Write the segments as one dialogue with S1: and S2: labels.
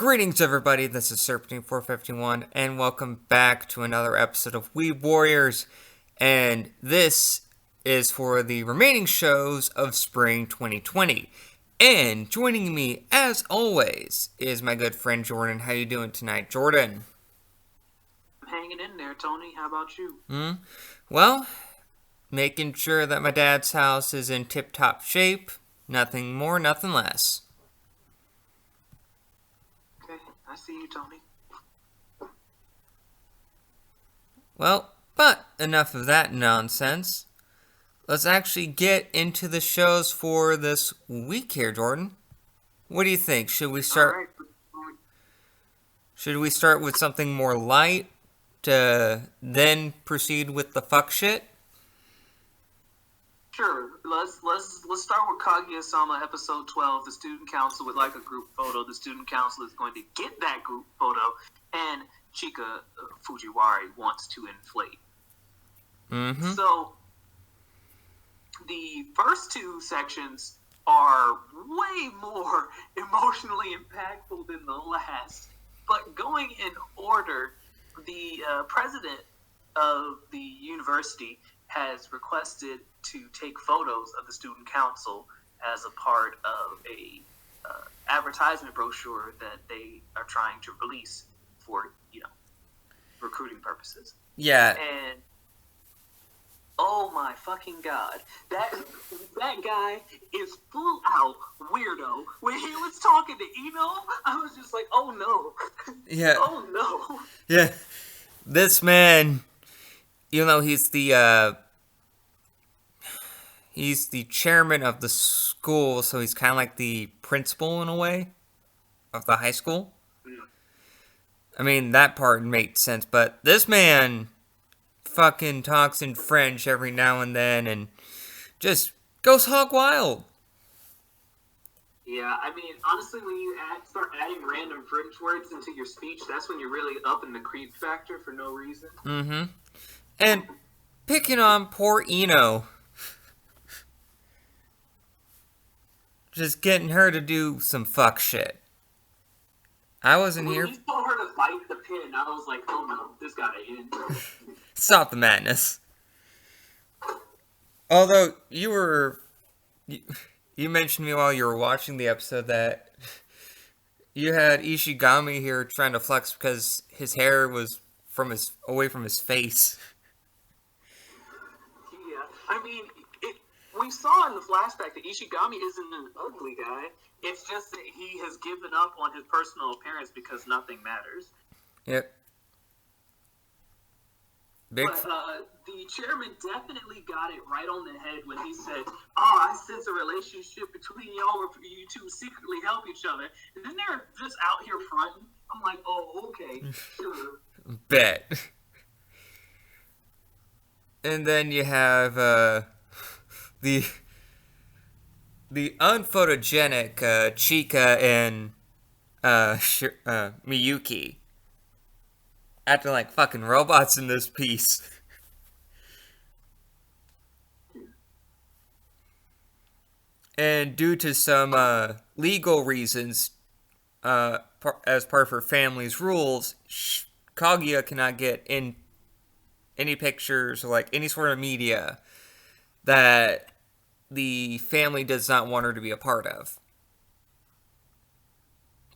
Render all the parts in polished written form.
S1: Greetings, everybody. This is Serpentine451, and welcome back to another episode of Weeb Warriors. And this is for the remaining shows of spring 2020. And joining me, as always, is my good friend Jordan. How you doing tonight, Jordan?
S2: I'm hanging in there, Tony. How about you?
S1: Well, making sure that my dad's house is in tip-top shape. Nothing more, nothing less.
S2: I see you, Tony.
S1: Well, but enough of that nonsense. Let's actually get into the shows for this week here, Jordan. What do you think? Should we start with something more light to then proceed with the fuck shit?
S2: Sure. Let's start with Kaguya-sama episode 12. The student council would like a group photo. The student council is going to get that group photo, and Chika Fujiwara wants to inflate. So the first two sections are way more emotionally impactful than the last. But going in order, the president of the university has requested to take photos of the student council as a part of a advertisement brochure that they are trying to release for, recruiting purposes.
S1: Yeah.
S2: And oh my fucking god, that guy is full out weirdo. When he was talking to Eno, I was just like, oh no.
S1: Yeah.
S2: Oh no.
S1: Yeah. This man, he's the chairman of the school, so he's kind of like the principal in a way of the high school. I mean, that part made sense, but this man fucking talks in French every now and then and just goes hog wild.
S2: Yeah, I mean, honestly, when you start adding random French words into your speech, that's when you're really upping the creep factor for no reason.
S1: And picking on poor Eno. Just getting her to do some fuck shit. I wasn't here.
S2: When you told her to bite the pin, I was like, oh no, this gotta end.
S1: Stop the madness. Although, you mentioned me while you were watching the episode that you had Ishigami here trying to flex because his hair was away from his face.
S2: Yeah, I mean, we saw in the flashback that Ishigami isn't an ugly guy. It's just that he has given up on his personal appearance because nothing matters.
S1: Yep.
S2: But the chairman definitely got it right on the head when he said, I sense a relationship between y'all where you two secretly help each other. And then they're just out here fronting. I'm like, oh, okay, sure.
S1: Bet. And then you have the unphotogenic Chika and Miyuki acting like fucking robots in this piece. And due to some legal reasons, as part of her family's rules, Kaguya cannot get in any pictures or like any sort of media that the family does not want her to be a part of.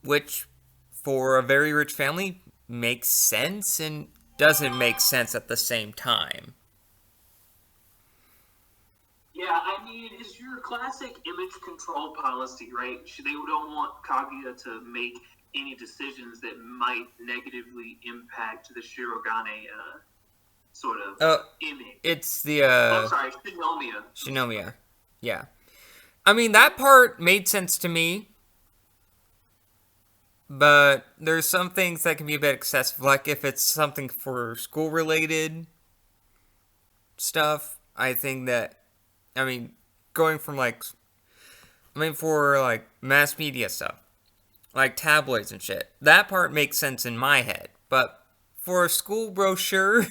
S1: Which, for a very rich family, makes sense and doesn't make sense at the same time.
S2: Yeah, I mean, it's your classic image control policy, right? They don't want Kaguya to make any decisions that might negatively impact the Shirogane sort of image.
S1: It's the
S2: I'm sorry, Shinomiya.
S1: Shinomiya. Yeah. I mean, that part made sense to me. But there's some things that can be a bit excessive. Like if it's something for school-related stuff, I think that, going from for mass media stuff, like tabloids and shit, that part makes sense in my head. But for a school brochure,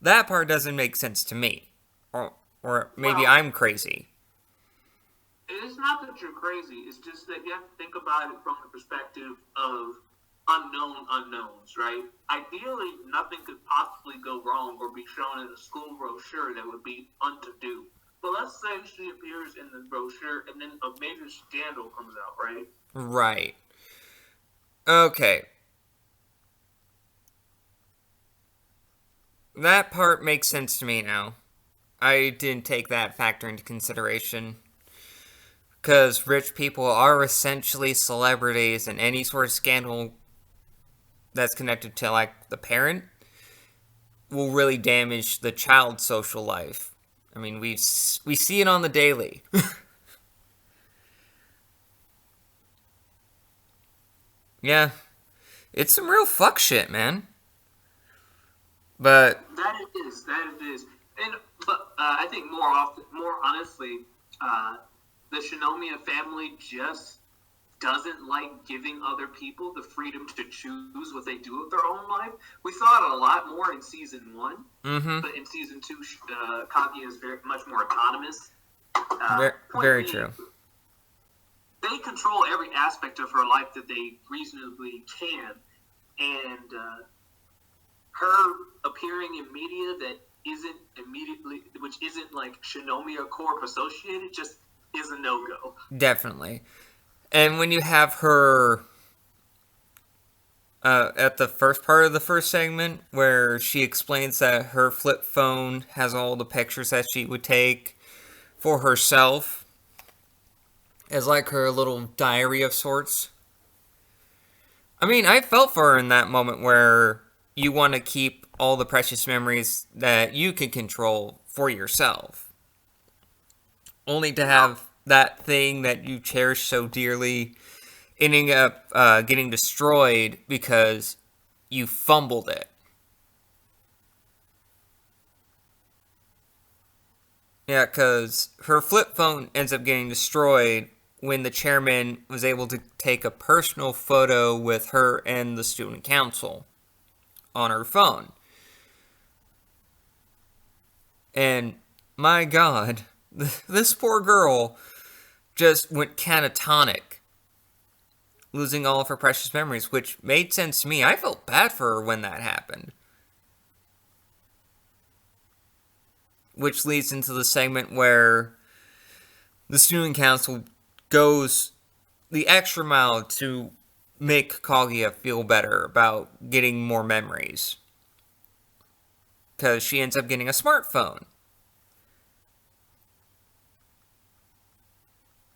S1: that part doesn't make sense to me. Or maybe I'm crazy.
S2: It's not that you're crazy. It's just that you have to think about it from the perspective of unknown unknowns, right? Ideally, nothing could possibly go wrong or be shown in a school brochure that would be undo. But let's say she appears in the brochure and then a major scandal comes out, right?
S1: Right. Okay. That part makes sense to me now. I didn't take that factor into consideration. Because rich people are essentially celebrities, and any sort of scandal that's connected to, like, the parent will really damage the child's social life. I mean, we see it on the daily. Yeah, it's some real fuck shit, man. But
S2: That it is. That it is. And but I think more often, more honestly, uh, the Shinomiya family just doesn't like giving other people the freedom to choose what they do with their own life. We saw it a lot more in season one,
S1: mm-hmm,
S2: but in season two, Kaguya is very much more autonomous. Point
S1: very
S2: being,
S1: true.
S2: they control every aspect of her life that they reasonably can, and her appearing in media that isn't immediately, which isn't like Shinomiya Corp associated, just is a no go.
S1: Definitely. And when you have her at the first part of the first segment, where she explains that her flip phone has all the pictures that she would take for herself as like her little diary of sorts. I mean, I felt for her in that moment where you want to keep all the precious memories that you can control for yourself, only to have that thing that you cherish so dearly ending up getting destroyed because you fumbled it. Yeah, because her flip phone ends up getting destroyed when the chairman was able to take a personal photo with her and the student council on her phone. And my god, this poor girl just went catatonic, losing all of her precious memories, which made sense to me. I felt bad for her when that happened. Which leads into the segment where the student council goes the extra mile to make Kaguya feel better about getting more memories. Because she ends up getting a smartphone.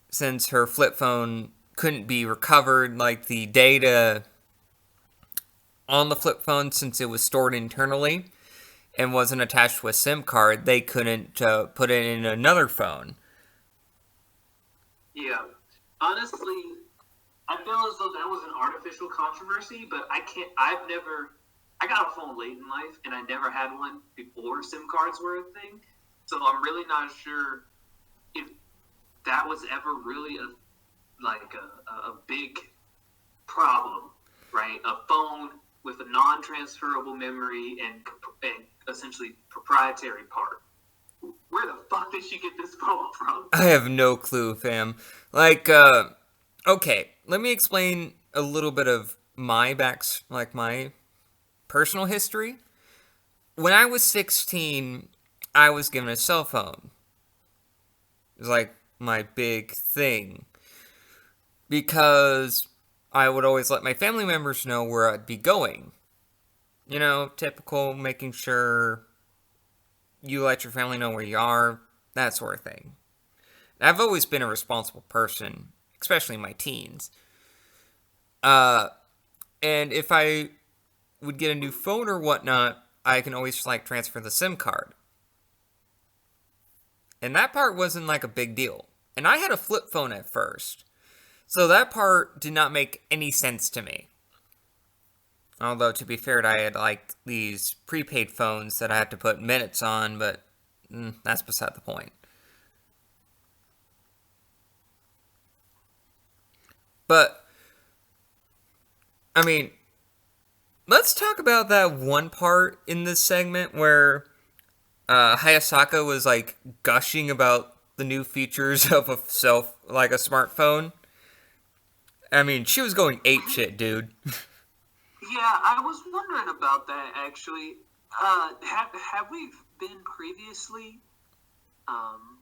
S1: Since her flip phone couldn't be recovered, like the data on the flip phone, since it was stored internally and wasn't attached to a SIM card, they couldn't put it in another phone.
S2: Yeah. Honestly, I feel as though that was an artificial controversy, but I got a phone late in life, and I never had one before SIM cards were a thing. So I'm really not sure if that was ever really a big problem, right? A phone with a non-transferable memory and essentially proprietary part. Where the fuck did she get this phone from?
S1: I have no clue, fam. Okay, let me explain a little bit of my personal history. When I was 16, I was given a cell phone. It was like my big thing. Because I would always let my family members know where I'd be going. You know, typical making sure you let your family know where you are, that sort of thing. I've always been a responsible person, especially in my teens. Uh, and if I would get a new phone or whatnot, I can always like transfer the SIM card. And that part wasn't like a big deal. And I had a flip phone at first. So that part did not make any sense to me. Although, to be fair, I had like these prepaid phones that I had to put minutes on, but that's beside the point. But, I mean, let's talk about that one part in this segment where Hayasaka was like gushing about the new features of a like a smartphone. I mean, she was going ape shit, dude.
S2: Yeah, I was wondering about that actually. Have we been previously? Um,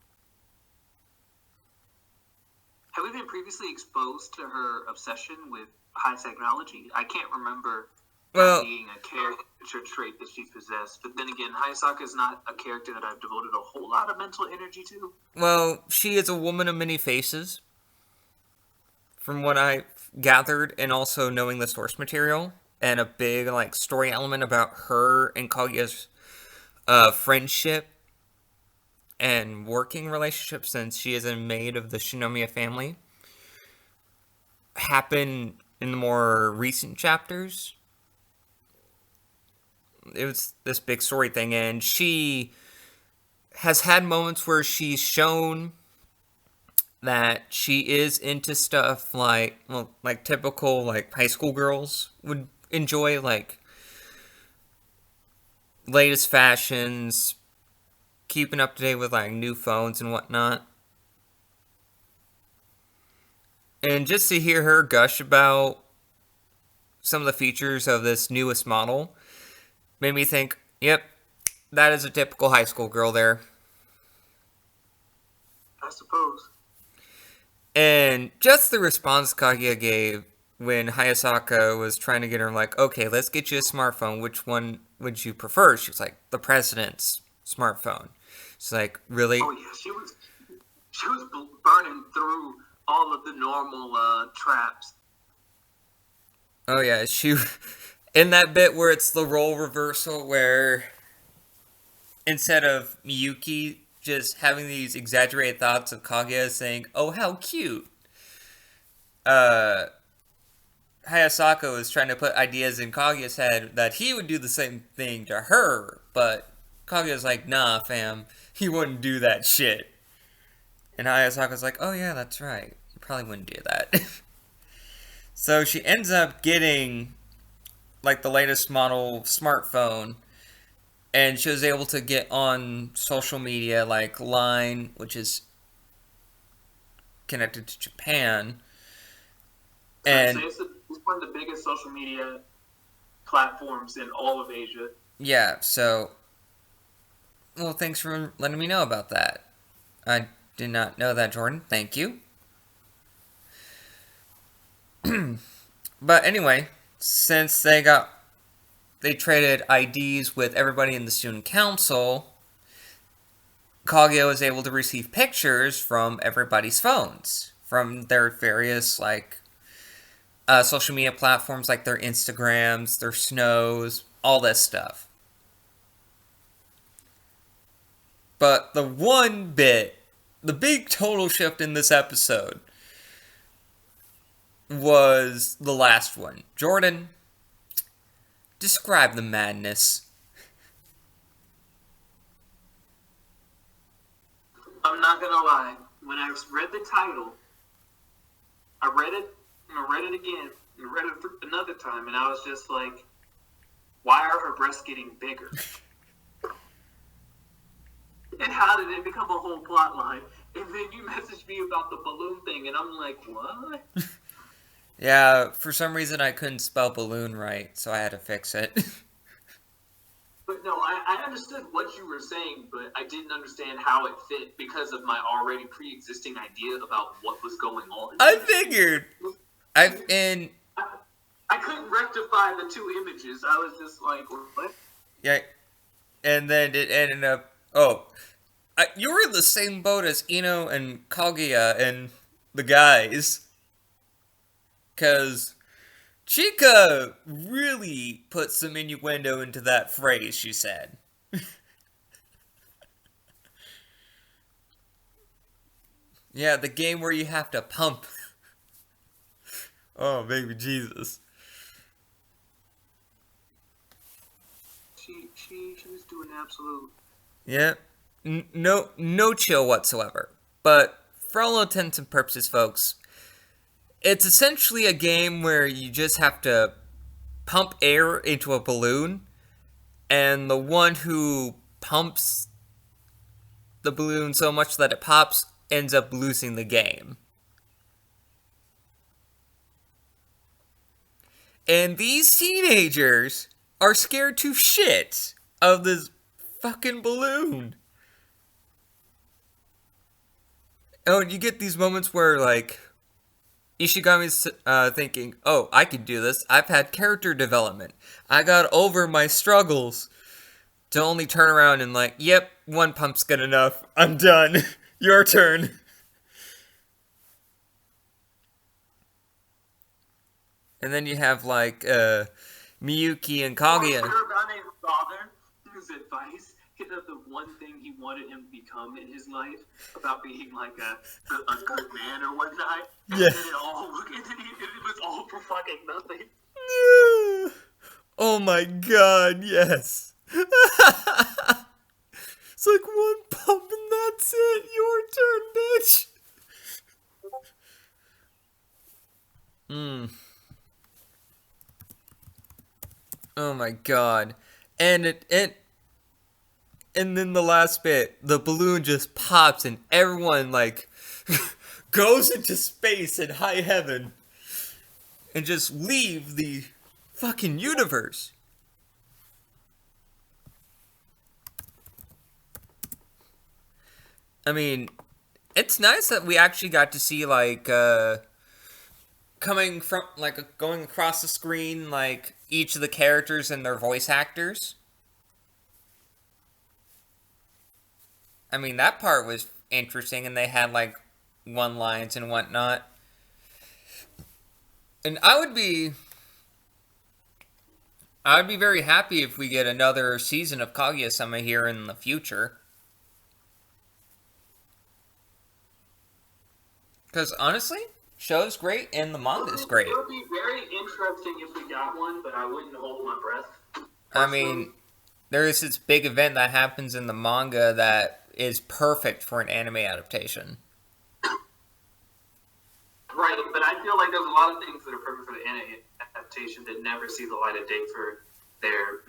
S2: have we been previously exposed to her obsession with high technology? I can't remember that
S1: Well,
S2: being a character trait that she possessed. But then again, Hayasaka is not a character that I've devoted a whole lot of mental energy to.
S1: well, she is a woman of many faces, from what I gathered, and also knowing the source material, and a big like story element about her and Kaguya's friendship and working relationship, since she is a maid of the Shinomiya family, happen in the more recent chapters. It was this big story thing, and she has had moments where she's shown that she is into stuff like, well, like typical like high school girls would enjoy, like latest fashions, keeping up to date with like new phones and whatnot. And just to hear her gush about some of the features of this newest model made me think, yep, that is a typical high school girl there.
S2: I suppose.
S1: And just the response Kaguya gave when Hayasaka was trying to get her, like, okay, let's get you a smartphone. Which one would you prefer? She was like, the president's smartphone. She's like, really?
S2: Oh yeah, she was burning through all of the normal traps.
S1: Oh yeah, she in that bit where it's the role reversal, where instead of Miyuki just having these exaggerated thoughts of Kaguya saying, "Oh, how cute," uh, Hayasaka was trying to put ideas in Kaguya's head that he would do the same thing to her, but Kaguya's like, "Nah, fam, he wouldn't do that shit." And Hayasaka's like, "Oh yeah, that's right. You probably wouldn't do that." So she ends up getting like the latest model smartphone, and she was able to get on social media like Line, which is connected to Japan. And
S2: So it's one of the biggest social media platforms in all of Asia.
S1: yeah, so, well, thanks for letting me know about that. I did not know that, Jordan. Thank you. But anyway, since they traded IDs with everybody in the student council, Kaguya was able to receive pictures from everybody's phones, from their various like social media platforms, like their Instagrams, their Snows, all this stuff. But the big total shift in this episode was the last one. Jordan, describe the madness.
S2: I'm not gonna lie. When I read the title, I read it, and I read it again, and I read it another time, and I was just like, "Why are her breasts getting bigger?" And how did it become a whole plot line? And then you messaged me about the balloon thing, and I'm like, "What?"
S1: Yeah, for some reason I couldn't spell balloon right, so I had to fix it.
S2: But no, I understood what you were saying, but I didn't understand how it fit because of my already pre-existing idea about what was going on.
S1: I figured. And
S2: I couldn't rectify the two images. I was just like, what?
S1: yeah, and then it ended up. You were in the same boat as Ino and Kaguya and the guys, because Chika really put some innuendo into that phrase she said. Yeah, the game where you have to pump. Oh, baby Jesus.
S2: She was doing absolute.
S1: Yeah, no chill whatsoever. But for all intents and purposes, folks, it's essentially a game where you just have to pump air into a balloon, and the one who pumps the balloon so much that it pops, ends up losing the game. And these teenagers are scared to shit of this fucking balloon. Oh, and you get these moments where, like, Ishigami's thinking, oh, I can do this. I've had character development. I got over my struggles. To only turn around and like, yep, one pump's good enough. I'm done. Your turn. And then you have like Miyuki and Kaguya.
S2: About his father, his advice, the one thing he wanted him to become in his life about being like a good man or whatnot. And
S1: Yeah.
S2: then it was all for fucking nothing.
S1: Oh my god, yes. It's like one pump and that's it. Your turn, bitch. Oh my god. And and then the last bit, the balloon just pops and everyone like goes into space in high heaven and just leave the fucking universe. I mean, it's nice that we actually got to see like coming from like going across the screen like each of the characters and their voice actors. I mean, that part was interesting and they had like one lines and whatnot. And I would be very happy if we get another season of Kaguya-sama here in the future. Because honestly, show's great and the manga's great.
S2: It would be very interesting if we got one, but I wouldn't hold my breath.
S1: I mean, there is this big event that happens in the manga that is perfect for an anime adaptation.
S2: Right, but I feel like there's a lot of things that are perfect for the anime adaptation that never see the light of day for their,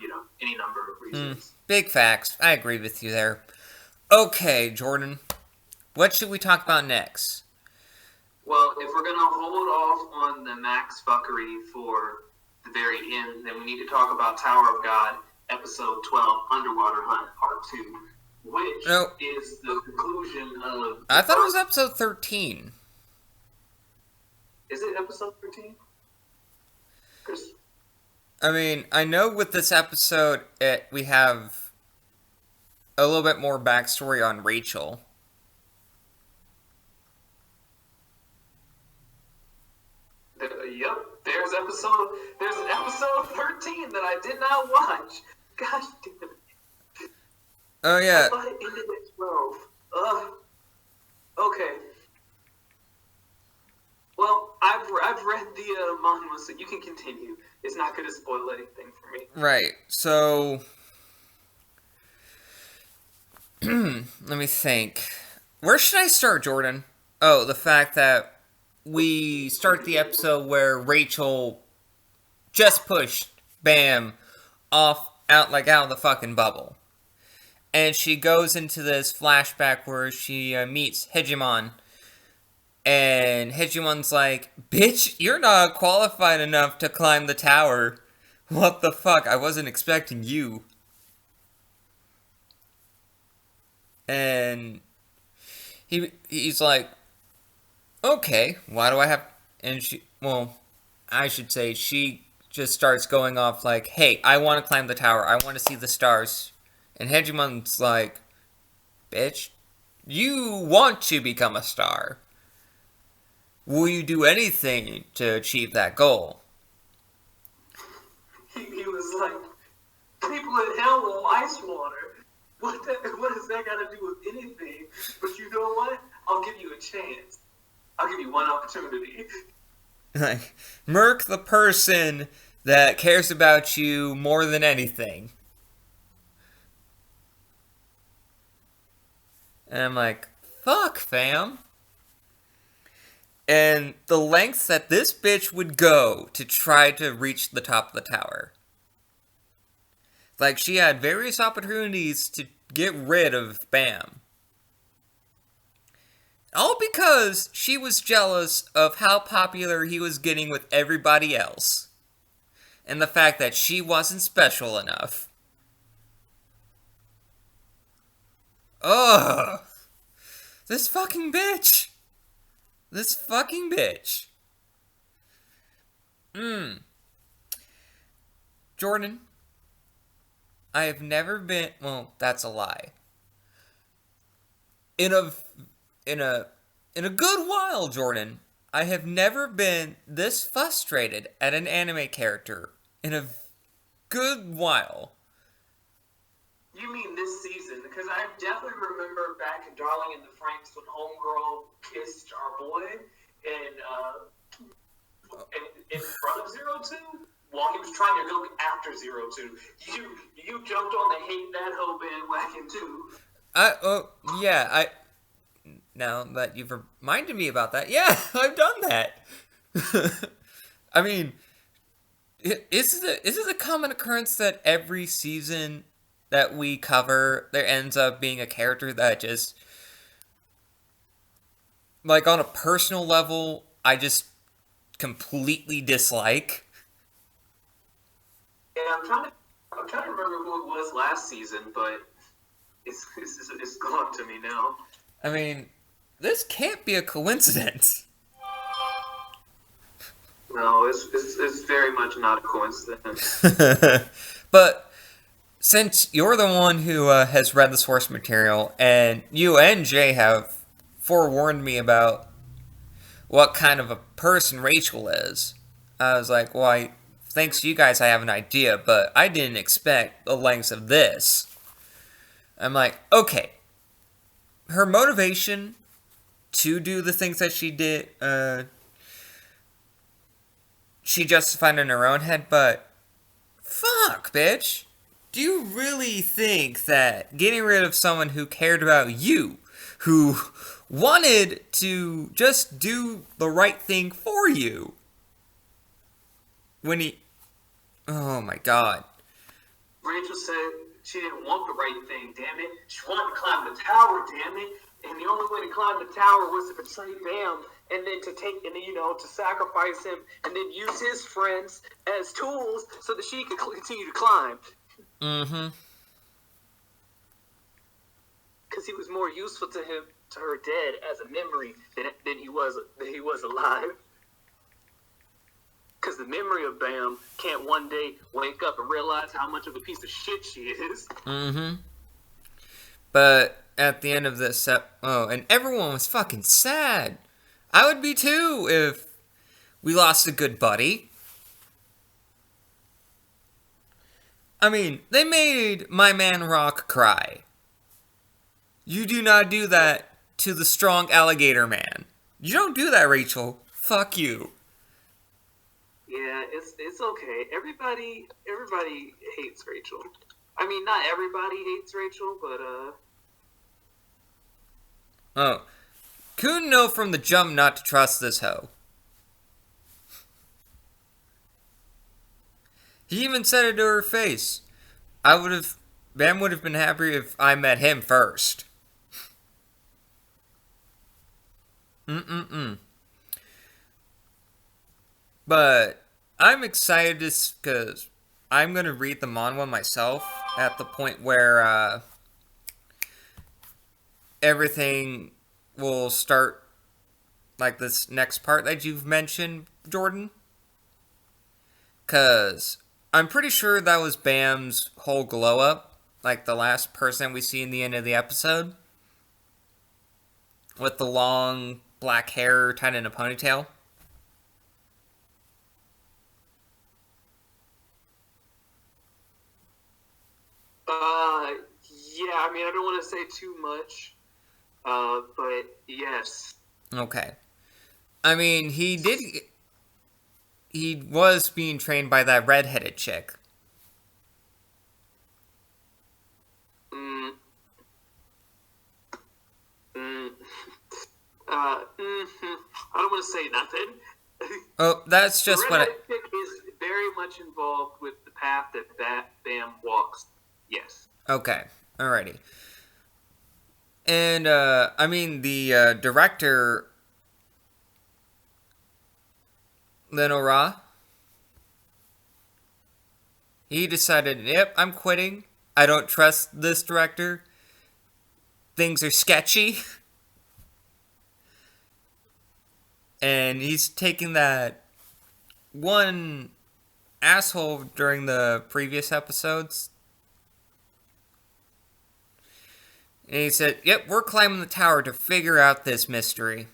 S2: any number of reasons.
S1: Big facts. I agree with you there. Okay, Jordan. What should we talk about next?
S2: Well, if we're going to hold off on the Max fuckery for the very end, then we need to talk about Tower of God, Episode 12, Underwater Hunt, Part 2, which is the conclusion of...
S1: I thought it was Episode 13.
S2: Is it Episode 13?
S1: I mean, I know with this episode, we have a little bit more backstory on Rachel.
S2: Yep, there's an episode 13 that I did not watch. Gosh damn it.
S1: Oh yeah.
S2: I thought it ended at 12. Okay. Well, I've read the manga, so you can continue. It's not going to spoil anything for me.
S1: Right. So, let me think. Where should I start, Jordan? Oh, the fact that we start the episode where Rachel just pushed Bam out of the fucking bubble. And she goes into this flashback where she meets Hegemon. And Hegemon's like, bitch, you're not qualified enough to climb the tower. What the fuck? I wasn't expecting you. And he's like, okay, why do I have... And I should say, she just starts going off like, hey, I want to climb the tower. I want to see the stars. And Hegemon's like, bitch, you want to become a star. Will you do anything to achieve that goal?
S2: He was like, people in hell will ice water. What does that got to do with anything? But you know what? I'll give you a chance. I'll give you one opportunity.
S1: Like, murk the person that cares about you more than anything. And I'm like, fuck, fam. And the lengths that this bitch would go to try to reach the top of the tower. Like, she had various opportunities to get rid of Bam. All because she was jealous of how popular he was getting with everybody else. And the fact that she wasn't special enough. Ugh. This fucking bitch. This fucking bitch. Jordan, I have never been. Well, that's a lie. In a in a in a good while, Jordan, I have never been this frustrated at an anime character in a good while.
S2: You mean this season? Because I definitely remember back in Darling in the Franxx when Homegirl kissed our boy in front of Zero Two while he was trying to go after Zero Two. You jumped on the hate that hoe bandwagon too.
S1: I now that you've reminded me about that, yeah, I've done that. I mean, is it a common occurrence that every season that we cover there ends up being a character that just, like, on a personal level, I just completely dislike?
S2: Yeah, I'm trying to remember who it was last season, but it's gone to me now.
S1: I mean, this can't be a coincidence.
S2: No, it's very much not a coincidence.
S1: But since you're the one who has read the source material, and you and Jay have forewarned me about what kind of a person Rachel is, I was like, well, thanks to you guys, I have an idea, but I didn't expect the lengths of this. I'm like, okay, her motivation to do the things that she did, she justified in her own head, but fuck, bitch. Do you really think that getting rid of someone who cared about you, who wanted to just do the right thing for you, when he... Oh my god.
S2: Rachel said she didn't want the right thing, damn it. She wanted to climb the tower, damn it. And the only way to climb the tower was to betray Bam, and then to sacrifice him, and then use his friends as tools so that she could continue to climb.
S1: Mm-hmm.
S2: Because he was more useful to her dead as a memory than he was alive. Because the memory of Bam can't one day wake up and realize how much of a piece of shit she is.
S1: Mm-hmm. But at the end of this, and everyone was fucking sad. I would be too if we lost a good buddy. I mean, they made my man Rock cry. You do not do that to the strong alligator man. You don't do that, Rachel. Fuck you.
S2: Yeah, it's okay. Everybody hates Rachel. I mean, not everybody hates Rachel, but
S1: Oh. Couldn't know from the jump not to trust this hoe. He even said it to her face. Bam would have been happier if I met him first. But I'm excited because I'm going to read the manhwa myself at the point where everything will start, like this next part that you've mentioned, Jordan. Because I'm pretty sure that was Bam's whole glow up, like the last person we see in the end of the episode. With the long black hair tied in a ponytail.
S2: Yeah, I mean, I don't want to say too much, but yes.
S1: Okay. I mean, he was being trained by that redheaded chick.
S2: I don't want to say nothing.
S1: Oh, that's just what
S2: redheaded chick is very much involved with the path that Bam walks. Yes.
S1: Okay, alrighty. And, I mean, the director, Lenora, he decided, yep, I'm quitting. I don't trust this director. Things are sketchy. And he's taking that one asshole during the previous episodes. And he said, yep, we're climbing the tower to figure out this mystery.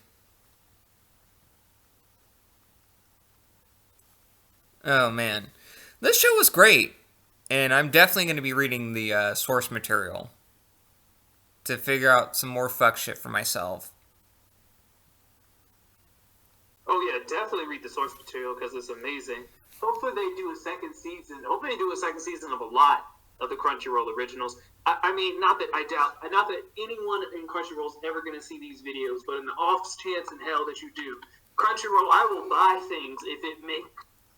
S1: Oh, man. This show was great. And I'm definitely going to be reading the source material to figure out some more fuck shit for myself.
S2: Oh yeah, definitely read the source material because it's amazing. Hopefully they do a second season. Hopefully they do a second season of a lot of the Crunchyroll originals. I mean, not that anyone in Crunchyroll is ever going to see these videos, but in the off chance in hell that you do, Crunchyroll, I will buy things if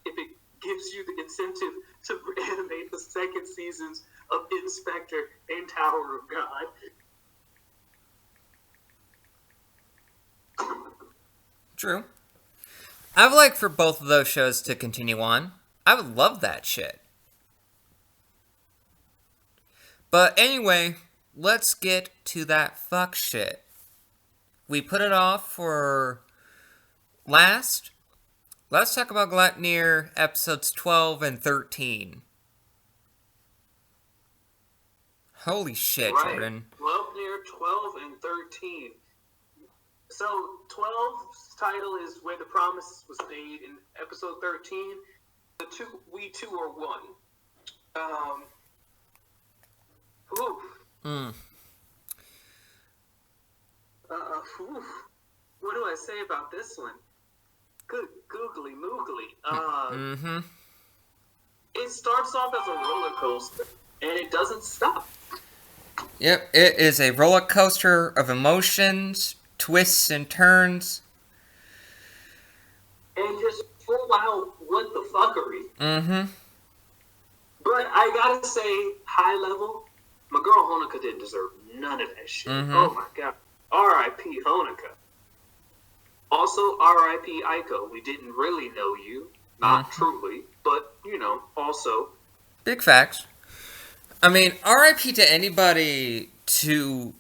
S2: it gives you the incentive to animate the second seasons of Inspector and Tower of God.
S1: True. I would like for both of those shows to continue on. I would love that shit. But anyway, let's get to that fuck shit. We put it off for last. Let's talk about Gluttony episodes 12 and 13. Holy shit,
S2: right.
S1: Jordan.
S2: Gluttony 12 and 13. So 12's title is Where the Promise Was Made. In episode 13, we two are one. What do I say about this one? Good googly moogly. It starts off as a roller coaster, and it doesn't stop.
S1: Yep, it is a roller coaster of emotions, twists and turns.
S2: And just full out what the fuckery. But I gotta say, high level, my girl Honoka didn't deserve none of that shit. Oh my god. R.I.P. Honoka. Also, R.I.P. Aiko. We didn't really know you. Not truly, but, also.
S1: Big facts. I mean, R.I.P. to anybody who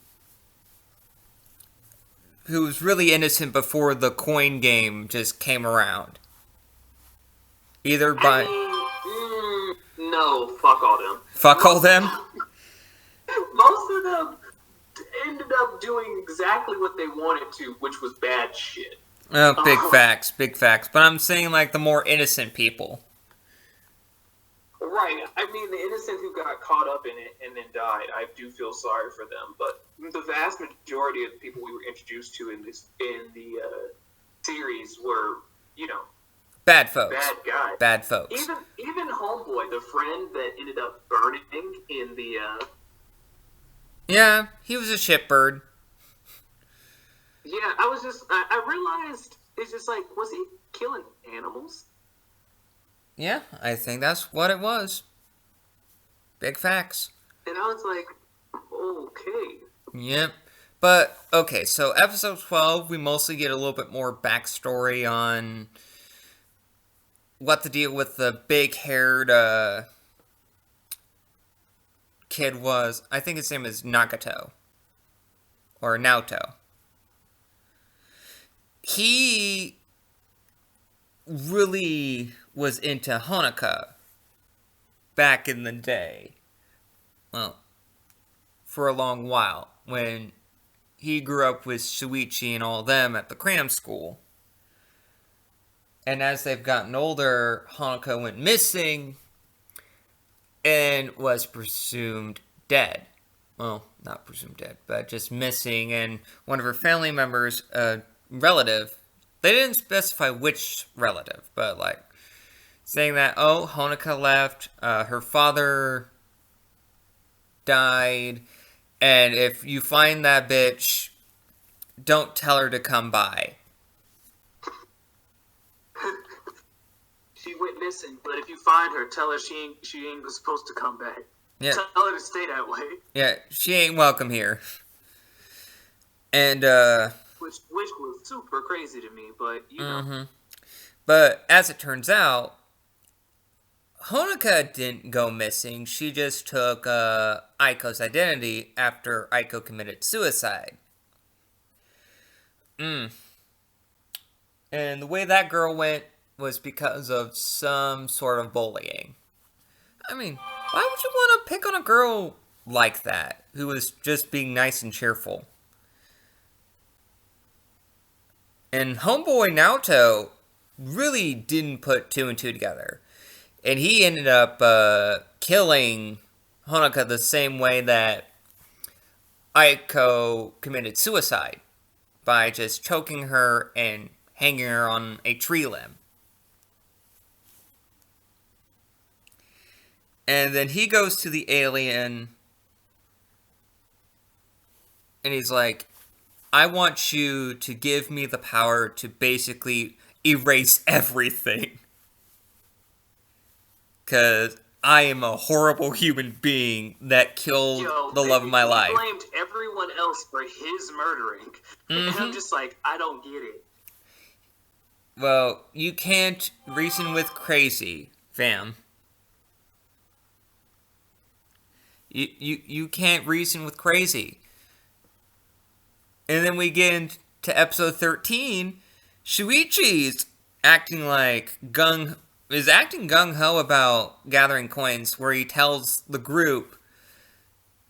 S1: was really innocent before the coin game just came around. Either by...
S2: no, fuck all them.
S1: Fuck all them?
S2: Most of them ended up doing exactly what they wanted to, which was bad shit.
S1: Oh, big facts. But I'm saying, like, the more innocent people.
S2: Right. I mean, the innocent who got caught up in it and then died, I do feel sorry for them. But the vast majority of the people we were introduced to in the series were,
S1: bad folks.
S2: Bad guys.
S1: Bad folks.
S2: Even Homeboy, the friend that ended up burning in the...
S1: Yeah, he was a shitbird.
S2: Yeah, I realized, it's just like, was he killing animals?
S1: Yeah, I think that's what it was. Big facts.
S2: And I was like, okay.
S1: Yep. But, okay, so episode 12, we mostly get a little bit more backstory on what the deal with the big-haired kid was. I think his name is Nagato. Or Naoto. He really was into Honoka back in the day. Well, for a long while. When he grew up with Shuichi and all them at the cram school. And as they've gotten older, Honoka went missing and was presumed dead. Well, not presumed dead, but just missing. And one of her family members, a relative, they didn't specify which relative, but like saying that, oh, Honoka left, her father died, and if you find that bitch, don't tell her to come by.
S2: She went missing, but if you find her, tell her she ain't supposed to come back.
S1: Yeah.
S2: Tell her to stay that way.
S1: Yeah, she ain't welcome here. And
S2: which was super crazy to me, but you know.
S1: mm-hmm. But as it turns out, Honoka didn't go missing. She just took Aiko's identity after Aiko committed suicide. Mm. And the way that girl went was because of some sort of bullying. I mean, why would you want to pick on a girl like that who was just being nice and cheerful? And homeboy Naoto really didn't put two and two together. And he ended up killing Honoka the same way that Aiko committed suicide, by just choking her and hanging her on a tree limb. And then he goes to the alien and he's like, I want you to give me the power to basically erase everything. Because I am a horrible human being that killed the love of my life.
S2: He blamed everyone else for his murdering.
S1: Mm-hmm.
S2: And I'm just like, I don't get it.
S1: Well, you can't reason with crazy, fam. You can't reason with crazy. And then we get into episode 13. Shuichi's acting gung ho about gathering coins, where he tells the group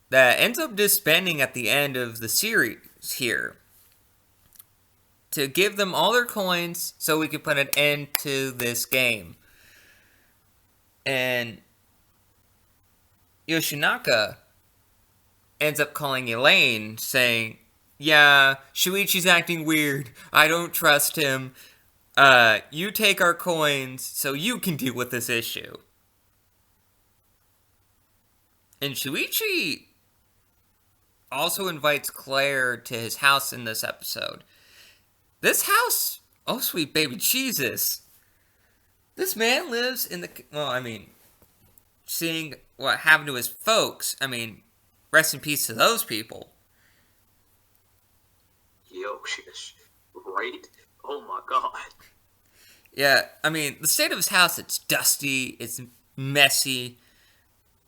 S1: that ends up disbanding at the end of the series here to give them all their coins so we can put an end to this game. And Yoshinaka ends up calling Elaine, saying, yeah, Shuichi's acting weird. I don't trust him. You take our coins so you can deal with this issue. And Shuichi also invites Claire to his house in this episode. This house, oh sweet baby Jesus. This man lives in the, well, I mean, seeing what happened to his folks, I mean, rest in peace to those people.
S2: Yo, right? Oh my god.
S1: Yeah, I mean, the state of his house, it's dusty, it's messy,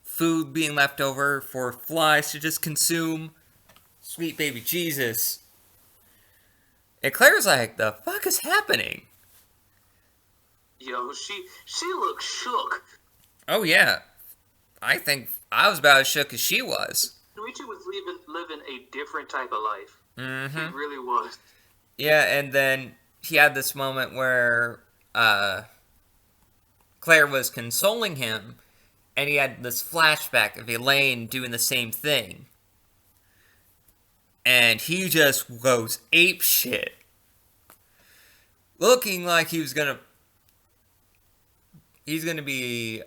S1: food being left over for flies to just consume. Sweet baby Jesus. And Claire's like, the fuck is happening?
S2: Yo, she looks shook.
S1: Oh yeah, I think I was about as shook as she was.
S2: Shuichi was living a different type of life.
S1: Mm-hmm.
S2: He really was.
S1: Yeah, and then he had this moment where Claire was consoling him, and he had this flashback of Elaine doing the same thing. And he just goes ape shit. Looking like he's gonna be,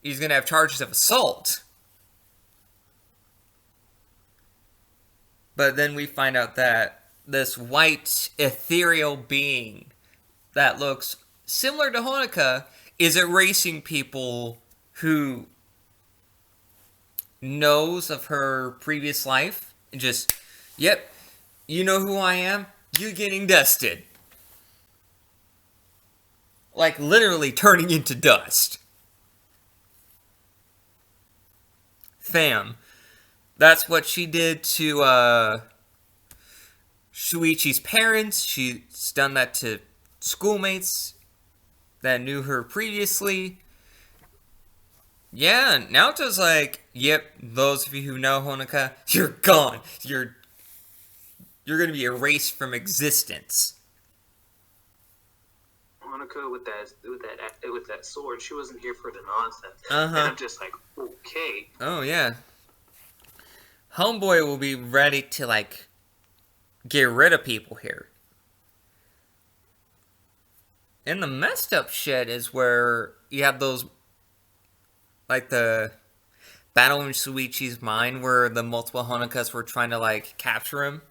S1: he's gonna have charges of assault. But then we find out that this white, ethereal being that looks similar to Honoka is erasing people who knows of her previous life. And just, yep, you know who I am? You're getting dusted. Like, literally turning into dust. Fam. That's what she did to Shuichi's parents. She's done that to schoolmates that knew her previously. Yeah, Naoto's like, yep, those of you who know Honoka, you're gone. You're gonna be erased from existence.
S2: Honoka with that sword, she wasn't here for the nonsense.
S1: Uh-huh.
S2: And I'm just like, okay.
S1: Oh yeah. Homeboy will be ready to, like, get rid of people here. And the messed up shit is where you have those, like, the battle in Shuichi's mind where the multiple Honokas were trying to, like, capture him.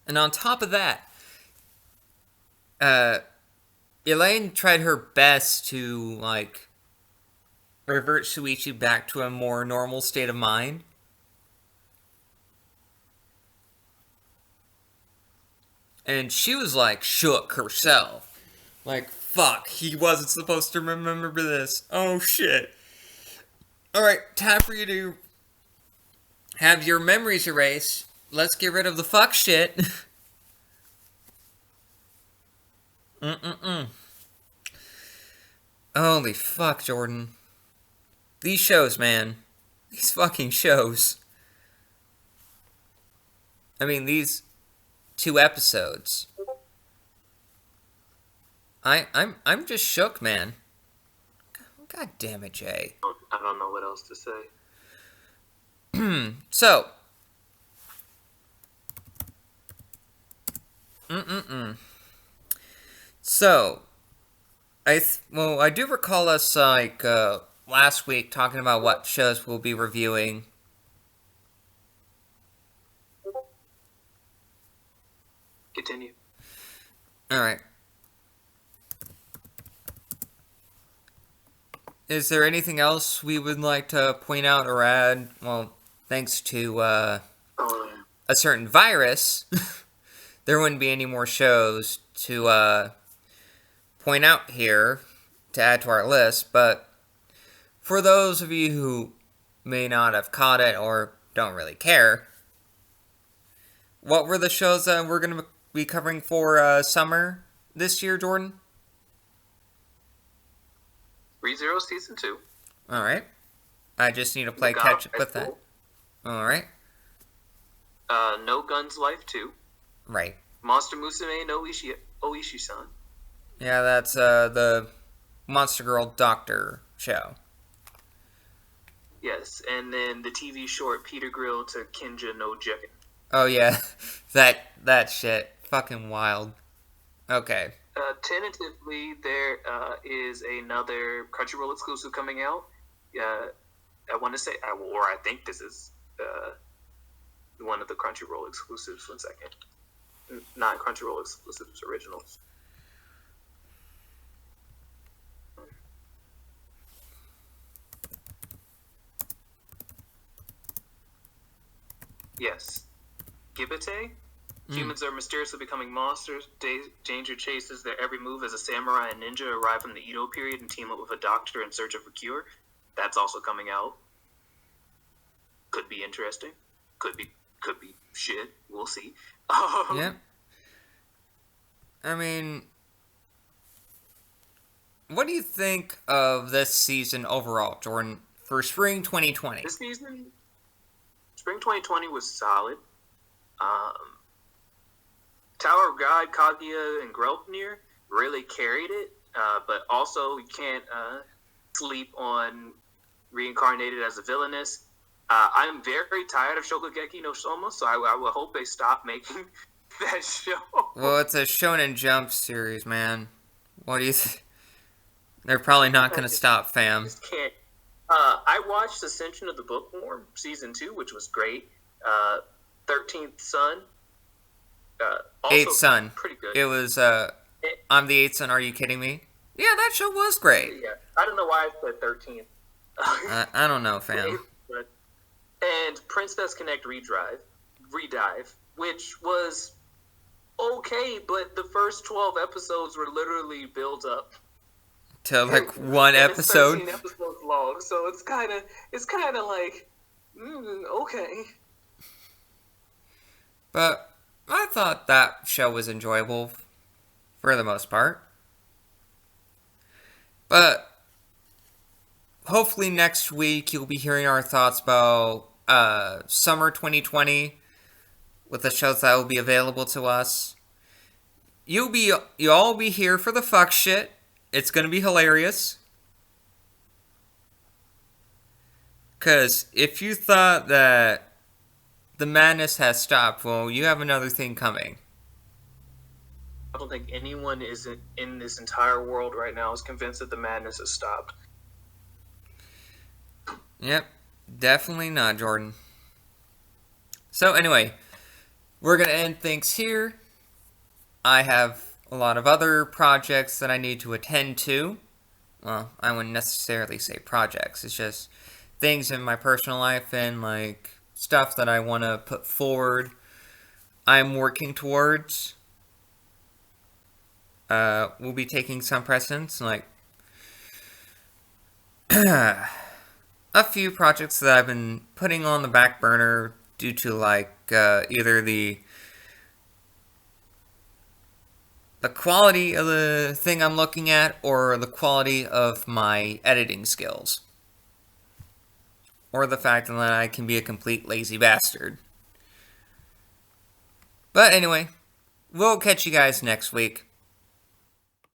S1: And on top of that, Elaine tried her best to, like, revert Shuichi back to a more normal state of mind. And she was like shook herself. Like, fuck, he wasn't supposed to remember this. Oh shit. Alright, time for you to have your memories erased. Let's get rid of the fuck shit. Holy fuck, Jordan. These shows, man. These fucking shows. I mean, these 2 episodes. I'm just shook, man. God damn it, Jay.
S2: I don't know what else to say.
S1: So. So, I do recall us last week talking about what shows we'll be reviewing.
S2: Continue.
S1: All right. Is there anything else we would like to point out or add? Well, thanks to a certain virus, there wouldn't be any more shows to point out here to add to our list. But for those of you who may not have caught it or don't really care, what were the shows that we're going to be covering for summer this year, Jordan?
S2: ReZero Season 2.
S1: Alright. I just need to play catch up with that. Alright.
S2: No Guns Life 2.
S1: Right.
S2: Monster Musume no Oishi-san.
S1: Yeah, that's the Monster Girl Doctor show.
S2: Yes, and then the TV short Peter Grill to Kinja no Jukin.
S1: Oh yeah, that shit. Fucking wild. Okay.
S2: Tentatively, there is another Crunchyroll exclusive coming out. I want to say, or I think this is one of the Crunchyroll exclusives. 1 second. Not Crunchyroll exclusives, originals. Yes. Gibete? Humans are mysteriously becoming monsters. Danger chases their every move as a samurai and ninja arrive from the Edo period and team up with a doctor in search of a cure. That's also coming out. Could be interesting. Could be shit. We'll see.
S1: Yeah. I mean, what do you think of this season overall, Jordan, for spring 2020?
S2: This season, spring 2020 was solid. Tower of God, Kaguya, and Grelpnir really carried it, but also you can't sleep on Reincarnated as a Villainess. I'm very tired of Shokugeki no Soma, so I will hope they stop making that show.
S1: Well, it's a Shonen Jump series, man. What do you think? They're probably not going to stop, fam.
S2: Just can't. I watched Ascension of the Bookworm, Season 2, which was great. 13th Son. Also
S1: 8th Son.
S2: Pretty good.
S1: It was, I'm the 8th Son, are you kidding me? Yeah, that show was great.
S2: Yeah, I don't know why I said 13th.
S1: I don't know, fam.
S2: And Princess Connect Redive, which was okay, but the first 12 episodes were literally built up
S1: To like one episode.
S2: It's 13 episodes long, so it's kind of like, okay.
S1: But I thought that show was enjoyable for the most part. But hopefully next week you'll be hearing our thoughts about summer 2020 with the shows that will be available to us. You'll all be here for the fuck shit. It's gonna be hilarious. 'Cause if you thought that the madness has stopped, well, you have another thing coming.
S2: I don't think anyone in this entire world right now is convinced that the madness has stopped.
S1: Yep, definitely not, Jordan. So anyway, we're going to end things here. I have a lot of other projects that I need to attend to. well, I wouldn't necessarily say projects. It's just things in my personal life and like stuff that I want to put forward. I'm working towards. Will be taking some precedence, like a few projects that I've been putting on the back burner due to like either the quality of the thing I'm looking at or the quality of my editing skills. Or the fact that I can be a complete lazy bastard. But anyway, we'll catch you guys next week.